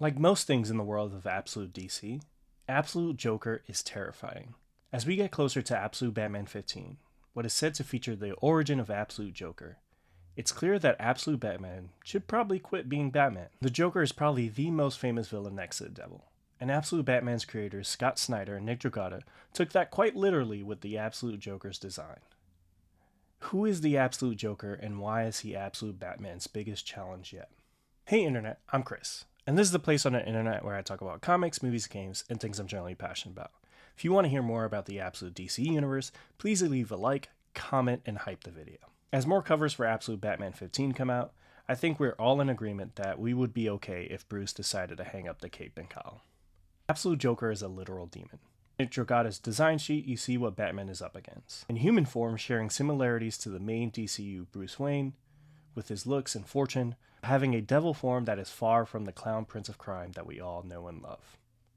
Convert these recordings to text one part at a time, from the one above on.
Like most things in the world of Absolute DC, Absolute Joker is terrifying. As we get closer to Absolute Batman 15, what is said to feature the origin of Absolute Joker, it's clear that Absolute Batman should probably quit being Batman. The Joker is probably the most famous villain next to the devil, and Absolute Batman's creators Scott Snyder and Nick Dragotta took that quite literally with the Absolute Joker's design. Who is the Absolute Joker, and why is he Absolute Batman's biggest challenge yet? Hey Internet, I'm Chris, and this is the place on the internet where I talk about comics, movies, games, and things I'm generally passionate about. If you want to hear more about the Absolute DC universe, please leave a like, comment, and hype the video. As more covers for Absolute Batman 15 come out, I think we're all in agreement that we would be okay if Bruce decided to hang up the cape and cowl. Absolute Joker is a literal demon. In Dragotta's design sheet, you see what Batman is up against. In human form, sharing similarities to the main DCU Bruce Wayne, with his looks and fortune, having a devil form that is far from the clown prince of crime that we all know and love.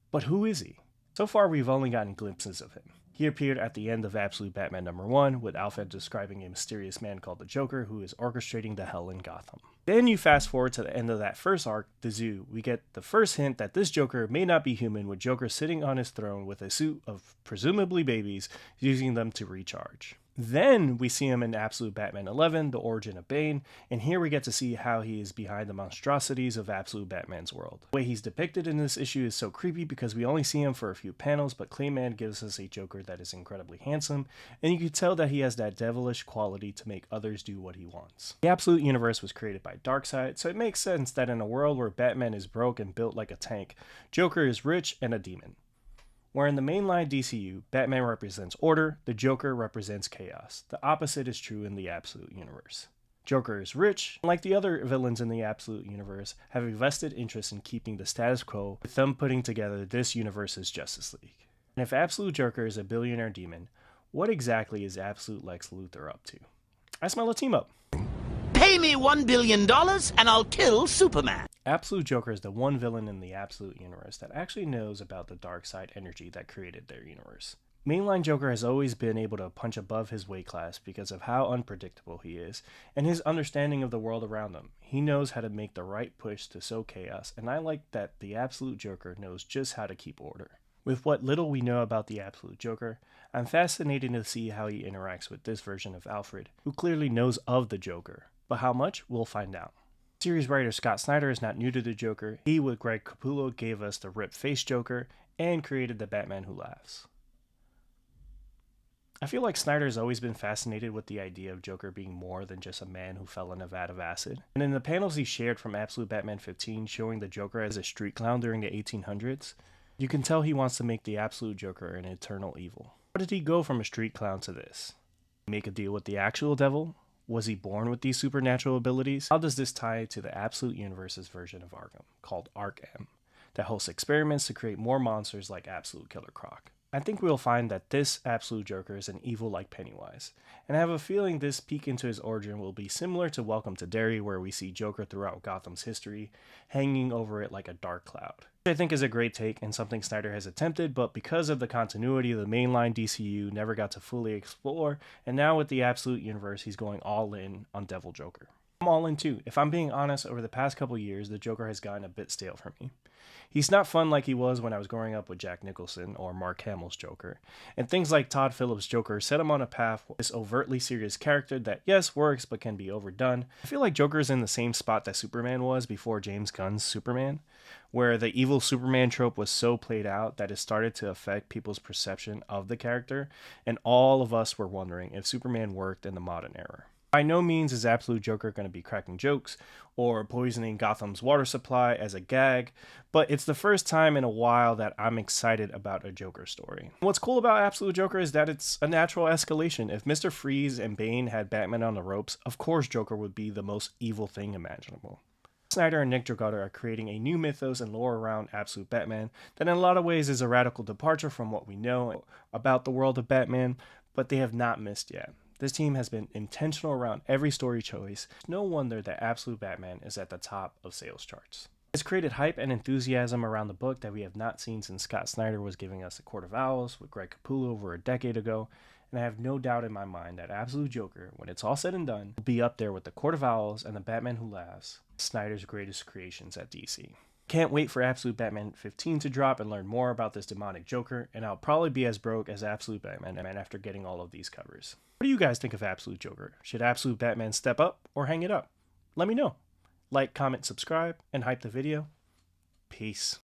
But who is he? So far, we've only gotten glimpses of him. He appeared at the end of Absolute Batman #1, with Alfred describing a mysterious man called the Joker who is orchestrating the hell in Gotham. Then you fast forward to the end of that first arc, The Zoo. We get the first hint that this Joker may not be human, with Joker sitting on his throne with a suit of presumably babies, using them to recharge. Then we see him in Absolute Batman 11, The Origin of Bane, and here we get to see how he is behind the monstrosities of Absolute Batman's world. The way he's depicted in this issue is so creepy because we only see him for a few panels, but Clayman gives us a Joker that is incredibly handsome, and you can tell that he has that devilish quality to make others do what he wants. The Absolute Universe was created by Darkseid, so it makes sense that in a world where Batman is broke and built like a tank, Joker is rich and a demon. Where in the mainline DCU, Batman represents order, the Joker represents chaos. The opposite is true in the Absolute Universe. Joker is rich, and like the other villains in the Absolute Universe, have a vested interest in keeping the status quo, with them putting together this universe's Justice League. And if Absolute Joker is a billionaire demon, what exactly is Absolute Lex Luthor up to? I smell a team up. Pay me $1 billion and I'll kill Superman. Absolute Joker is the one villain in the Absolute Universe that actually knows about the dark side energy that created their universe. Mainline Joker has always been able to punch above his weight class because of how unpredictable he is, and his understanding of the world around him. He knows how to make the right push to sow chaos, and I like that the Absolute Joker knows just how to keep order. With what little we know about the Absolute Joker, I'm fascinated to see how he interacts with this version of Alfred, who clearly knows of the Joker. But how much? We'll find out. Series writer Scott Snyder is not new to the Joker. He, with Greg Capullo, gave us the ripped face Joker and created the Batman Who Laughs. I feel like Snyder has always been fascinated with the idea of Joker being more than just a man who fell in a vat of acid. And in the panels he shared from Absolute Batman 15 showing the Joker as a street clown during the 1800s, you can tell he wants to make the Absolute Joker an eternal evil. How did he go from a street clown to this? Make a deal with the actual devil? Was he born with these supernatural abilities? How does this tie to the Absolute Universe's version of Arkham, called Arkham, that hosts experiments to create more monsters like Absolute Killer Croc? I think we'll find that this Absolute Joker is an evil like Pennywise, and I have a feeling this peek into his origin will be similar to Welcome to Derry, where we see Joker throughout Gotham's history, hanging over it like a dark cloud. Which I think is a great take and something Snyder has attempted, but because of the continuity of the mainline DCU never got to fully explore, and now with the Absolute Universe he's going all in on Devil Joker. I'm all in too. If I'm being honest, over the past couple years the Joker has gotten a bit stale for me. He's not fun like he was when I was growing up with Jack Nicholson or Mark Hamill's Joker, and things like Todd Phillips' Joker set him on a path with this overtly serious character that yes works but can be overdone. I feel like Joker's in the same spot that Superman was before James Gunn's Superman, where the evil Superman trope was so played out that it started to affect people's perception of the character, and all of us were wondering if Superman worked in the modern era. By no means is Absolute Joker going to be cracking jokes or poisoning Gotham's water supply as a gag, but it's the first time in a while that I'm excited about a Joker story. What's cool about Absolute Joker is that it's a natural escalation. If Mr. Freeze and Bane had Batman on the ropes, of course Joker would be the most evil thing imaginable. Snyder and Nick Dragotta are creating a new mythos and lore around Absolute Batman that in a lot of ways is a radical departure from what we know about the world of Batman, but they have not missed yet. This team has been intentional around every story choice. It's no wonder that Absolute Batman is at the top of sales charts. It's created hype and enthusiasm around the book that we have not seen since Scott Snyder was giving us The Court of Owls with Greg Capullo over a decade ago, and I have no doubt in my mind that Absolute Joker, when it's all said and done, will be up there with The Court of Owls and The Batman Who Laughs, Snyder's greatest creations at DC. Can't wait for Absolute Batman 15 to drop and learn more about this demonic Joker, and I'll probably be as broke as Absolute Batman after getting all of these covers. What do you guys think of Absolute Joker? Should Absolute Batman step up or hang it up? Let me know. Like, comment, subscribe, and hype the video. Peace.